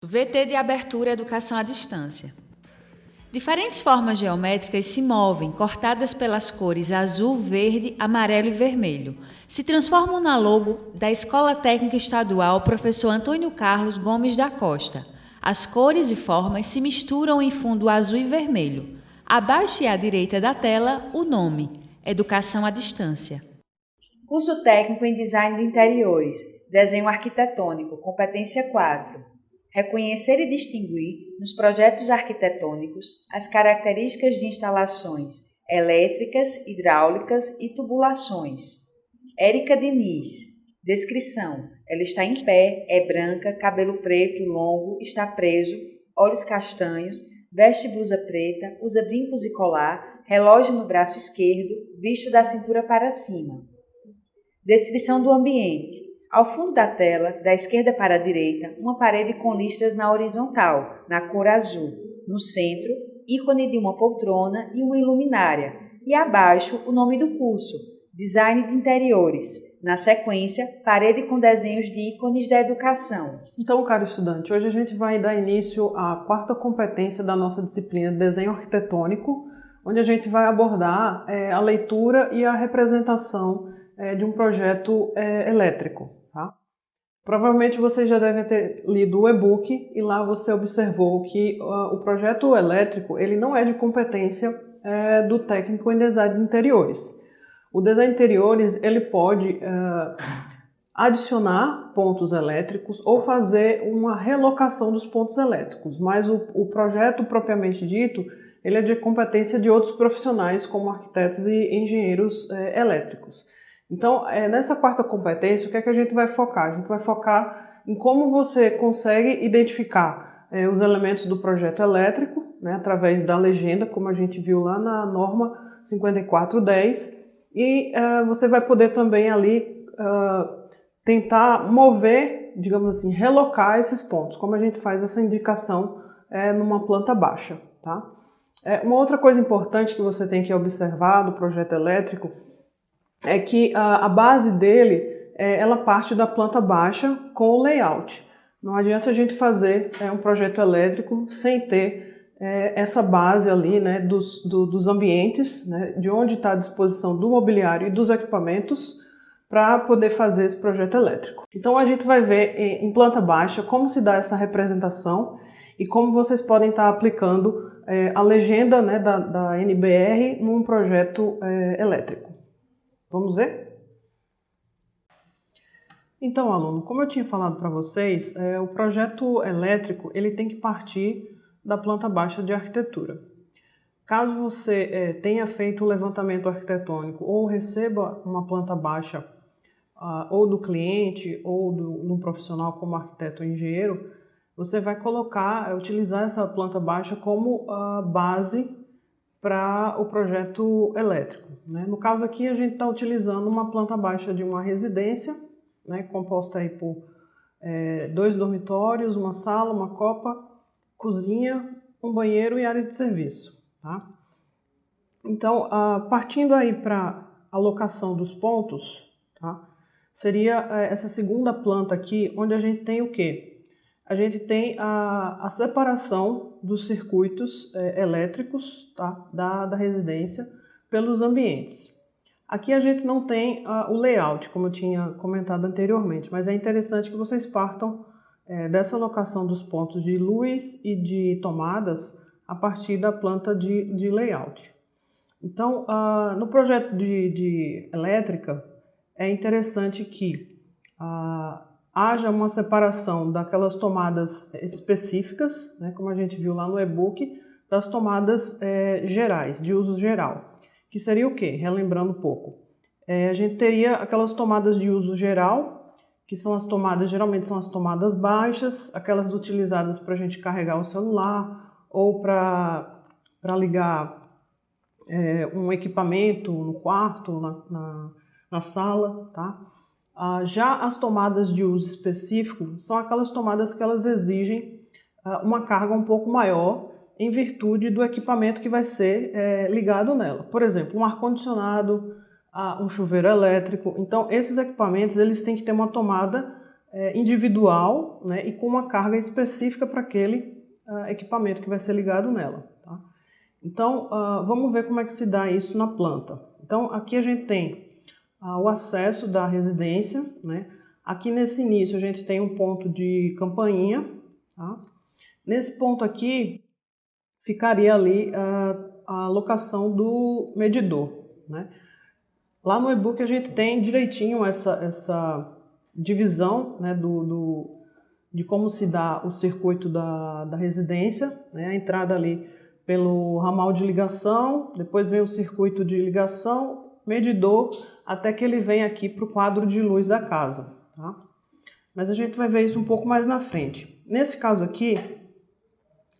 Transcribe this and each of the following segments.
VT de abertura Educação à Distância. Diferentes formas geométricas se movem, cortadas pelas cores azul, verde, amarelo e vermelho. Se transformam na logo da Escola Técnica Estadual Professor Antônio Carlos Gomes da Costa. As cores e formas se misturam em fundo azul e vermelho. Abaixo e à direita da tela, o nome: Educação à Distância. Curso Técnico em Design de Interiores, Desenho Arquitetônico, competência 4. Reconhecer e distinguir, nos projetos arquitetônicos, as características de instalações elétricas, hidráulicas e tubulações. Érica Diniz. Descrição: ela está em pé, é branca, cabelo preto, longo, está preso, olhos castanhos, veste blusa preta, usa brincos e colar, relógio no braço esquerdo, visto da cintura para cima. Descrição do ambiente: ao fundo da tela, da esquerda para a direita, uma parede com listras na horizontal, na cor azul. No centro, ícone de uma poltrona e uma iluminária. E abaixo, o nome do curso: Design de Interiores. Na sequência, parede com desenhos de ícones da educação. Então, caro estudante, hoje a gente vai dar início à quarta competência da nossa disciplina de Desenho Arquitetônico, onde a gente vai abordar a leitura e a representação de um projeto elétrico. Tá? Provavelmente você já deve ter lido o e-book e lá você observou que o projeto elétrico ele não é de competência do técnico em design de interiores. O design de interiores ele pode adicionar pontos elétricos ou fazer uma relocação dos pontos elétricos, mas o projeto propriamente dito ele é de competência de outros profissionais como arquitetos e engenheiros elétricos. Então, nessa quarta competência, o que é que a gente vai focar? A gente vai focar em como você consegue identificar os elementos do projeto elétrico, né, através da legenda, como a gente viu lá na norma 5410, e você vai poder também ali tentar mover, digamos assim, relocar esses pontos, como a gente faz essa indicação numa planta baixa. Tá? Uma outra coisa importante que você tem que observar do projeto elétrico é que a base dele, ela parte da planta baixa com o layout. Não adianta a gente fazer um projeto elétrico sem ter essa base ali, né, dos ambientes, né, de onde está a disposição do mobiliário e dos equipamentos para poder fazer esse projeto elétrico. Então a gente vai ver em planta baixa como se dá essa representação e como vocês podem estar aplicando a legenda, né, da NBR num projeto elétrico. Vamos ver? Então, aluno, como eu tinha falado para vocês, o projeto elétrico ele tem que partir da planta baixa de arquitetura. Caso você tenha feito o levantamento arquitetônico ou receba uma planta baixa ou do cliente ou de um profissional como arquiteto ou engenheiro, você vai utilizar essa planta baixa como base para o projeto elétrico. Né? No caso aqui, a gente está utilizando uma planta baixa de uma residência, né, composta aí por 2 dormitórios, uma sala, uma copa, cozinha, um banheiro e área de serviço. Tá? Então, partindo aí para a alocação dos pontos, tá? Seria essa segunda planta aqui, onde a gente tem o quê? A gente tem a separação dos circuitos elétricos, tá, da residência pelos ambientes. Aqui a gente não tem o layout, como eu tinha comentado anteriormente, mas é interessante que vocês partam dessa alocação dos pontos de luz e de tomadas a partir da planta de layout. Então, no projeto de elétrica, é interessante que haja uma separação daquelas tomadas específicas, né, como a gente viu lá no e-book, das tomadas gerais, de uso geral. Que seria o quê? Relembrando um pouco. A gente teria aquelas tomadas de uso geral, que são as tomadas, geralmente são as tomadas baixas, aquelas utilizadas para a gente carregar o celular ou para ligar um equipamento no quarto, na sala, tá? Já as tomadas de uso específico são aquelas tomadas que elas exigem uma carga um pouco maior em virtude do equipamento que vai ser ligado nela. Por exemplo, um ar-condicionado, um chuveiro elétrico. Então, esses equipamentos eles têm que ter uma tomada individual, né, e com uma carga específica para aquele equipamento que vai ser ligado nela. Tá? Então, vamos ver como é que se dá isso na planta. Então, aqui a gente tem o acesso da residência, né? Aqui nesse início a gente tem um ponto de campainha. Tá? Nesse ponto aqui, ficaria ali a locação do medidor. Né? Lá no e-book a gente tem direitinho essa divisão, né, de como se dá o circuito da residência, né, a entrada ali pelo ramal de ligação, depois vem o circuito de ligação, medidor, até que ele vem aqui para o quadro de luz da casa. Tá? Mas a gente vai ver isso um pouco mais na frente. Nesse caso aqui,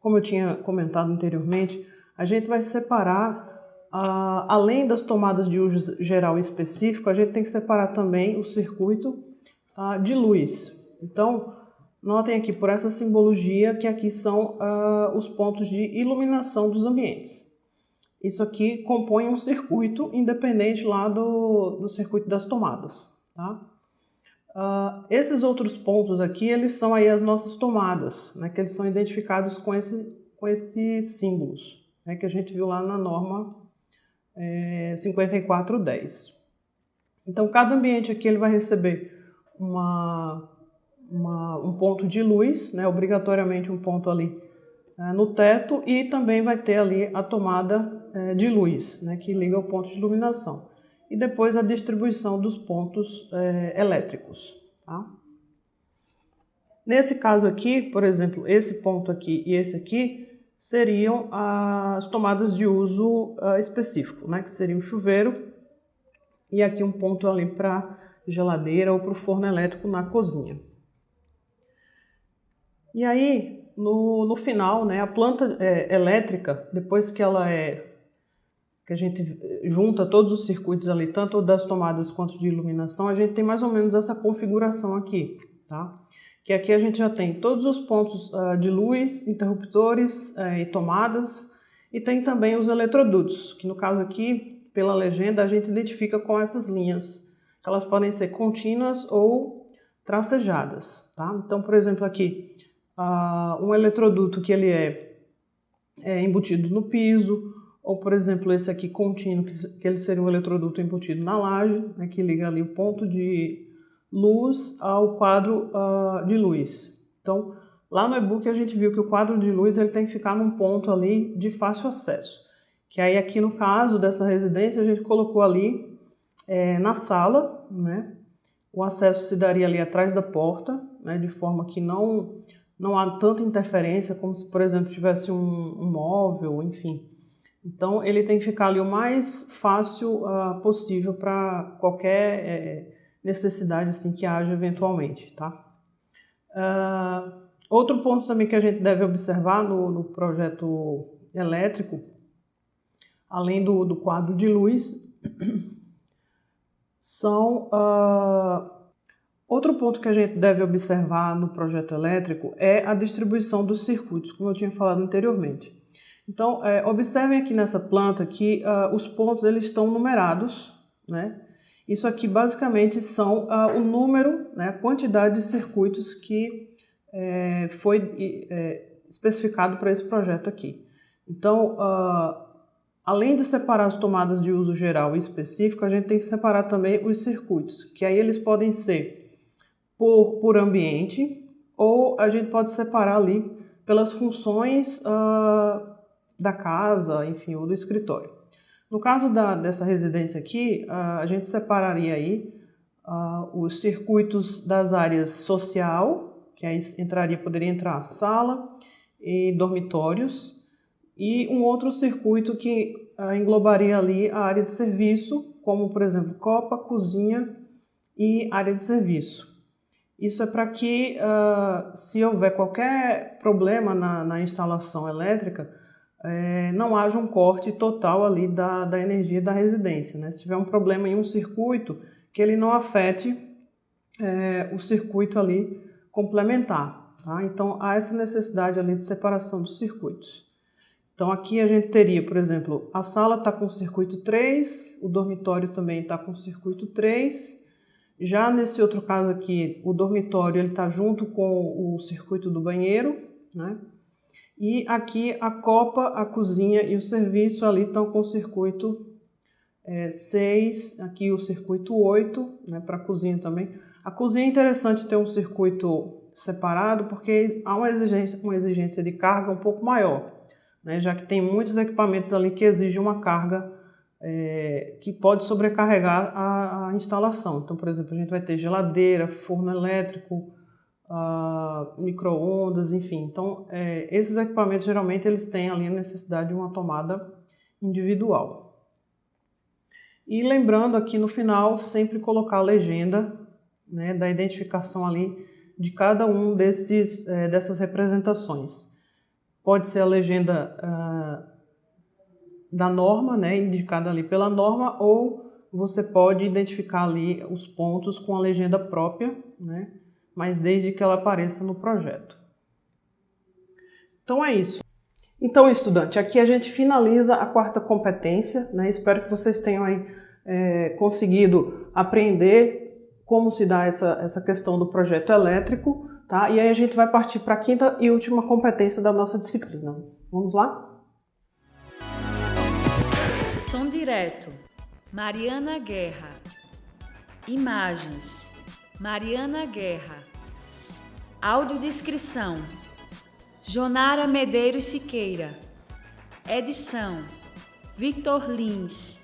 como eu tinha comentado anteriormente, a gente vai separar, além das tomadas de uso geral e específico, a gente tem que separar também o circuito de luz. Então, notem aqui por essa simbologia que aqui são os pontos de iluminação dos ambientes. Isso aqui compõe um circuito independente lá do circuito das tomadas. Tá? Esses outros pontos aqui, eles são aí as nossas tomadas, né, que eles são identificados com esses símbolos, né, que a gente viu lá na norma 5410. Então, cada ambiente aqui ele vai receber um ponto de luz, né, obrigatoriamente um ponto ali no teto, e também vai ter ali a tomada de luz, né, que liga o ponto de iluminação. E depois a distribuição dos pontos elétricos. Tá? Nesse caso aqui, por exemplo, esse ponto aqui e esse aqui seriam as tomadas de uso específico, né, que seria o chuveiro e aqui um ponto ali para geladeira ou para o forno elétrico na cozinha. E aí, no final, né, a planta elétrica, depois que que a gente junta todos os circuitos ali, tanto das tomadas quanto de iluminação, a gente tem mais ou menos essa configuração aqui, tá? Que aqui a gente já tem todos os pontos de luz, interruptores e tomadas, e tem também os eletrodutos, que no caso aqui, pela legenda, a gente identifica com essas linhas. Elas podem ser contínuas ou tracejadas, tá? Então, por exemplo, aqui, um eletroduto que ele é embutido no piso, ou, por exemplo, esse aqui contínuo, que ele seria um eletroduto embutido na laje, né, que liga ali o ponto de luz ao quadro de luz. Então, lá no e-book a gente viu que o quadro de luz ele tem que ficar num ponto ali de fácil acesso. Que aí aqui no caso dessa residência a gente colocou ali na sala, né? O acesso se daria ali atrás da porta, né, de forma que não há tanta interferência como se, por exemplo, tivesse um móvel, enfim. Então, ele tem que ficar ali o mais fácil possível para qualquer necessidade assim, que haja eventualmente. Tá? Outro ponto também que a gente deve observar no projeto elétrico, além do quadro de luz, são... Outro ponto que a gente deve observar no projeto elétrico é a distribuição dos circuitos, como eu tinha falado anteriormente. Então, observem aqui nessa planta que os pontos eles estão numerados, né? Isso aqui basicamente são o número, né, a quantidade de circuitos que foi especificado para esse projeto aqui. Então, além de separar as tomadas de uso geral e específico, a gente tem que separar também os circuitos, que aí eles podem ser por ambiente, ou a gente pode separar ali pelas funções da casa, enfim, ou do escritório. No caso dessa residência aqui, a gente separaria aí os circuitos das áreas social, que aí poderia entrar sala e dormitórios, e um outro circuito que englobaria ali a área de serviço, como, por exemplo, copa, cozinha e área de serviço. Isso é para que, se houver qualquer problema na instalação elétrica, não haja um corte total ali da energia da residência, né? Se tiver um problema em um circuito, que ele não afete o circuito ali complementar. Tá? Então, há essa necessidade ali de separação dos circuitos. Então, aqui a gente teria, por exemplo, a sala está com circuito 3, o dormitório também está com circuito 3, Já nesse outro caso aqui, o dormitório está junto com o circuito do banheiro, né? E aqui a copa, a cozinha e o serviço ali estão com o circuito 6, aqui o circuito 8, né, para a cozinha também. A cozinha é interessante ter um circuito separado porque há uma exigência de carga um pouco maior, né, já que tem muitos equipamentos ali que exigem uma carga que pode sobrecarregar a instalação. Então, por exemplo, a gente vai ter geladeira, forno elétrico, micro-ondas, enfim. Então, esses equipamentos geralmente eles têm ali a necessidade de uma tomada individual. E lembrando aqui no final, sempre colocar a legenda, né, da identificação ali de cada um dessas representações. Pode ser a legenda da norma, né, indicada ali pela norma, ou você pode identificar ali os pontos com a legenda própria, né, mas desde que ela apareça no projeto. Então é isso. Então, estudante, aqui a gente finaliza a quarta competência, né? Espero que vocês tenham aí conseguido aprender como se dá essa questão do projeto elétrico, tá? E aí a gente vai partir para a quinta e última competência da nossa disciplina. Vamos lá? Som direto, Mariana Guerra. Imagens, Mariana Guerra. Audiodescrição, Jonara Medeiros Siqueira. Edição, Victor Lins.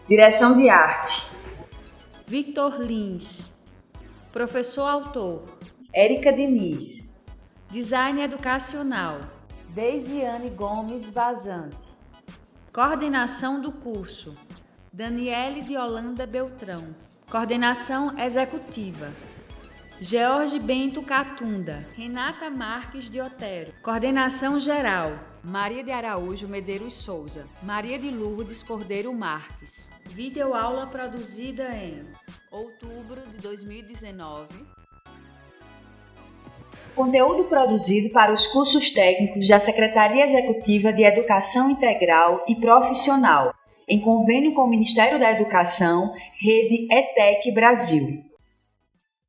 Direção de arte, Victor Lins. Professor autor, Érica Diniz. Design educacional, Deisiane Gomes Vazante. Coordenação do curso, Daniele de Holanda Beltrão. Coordenação executiva, George Bento Catunda, Renata Marques de Otero. Coordenação geral, Maria de Araújo Medeiros Souza, Maria de Lourdes Cordeiro Marques. Videoaula produzida em outubro de 2019. Conteúdo produzido para os cursos técnicos da Secretaria Executiva de Educação Integral e Profissional, em convênio com o Ministério da Educação, Rede ETEC Brasil.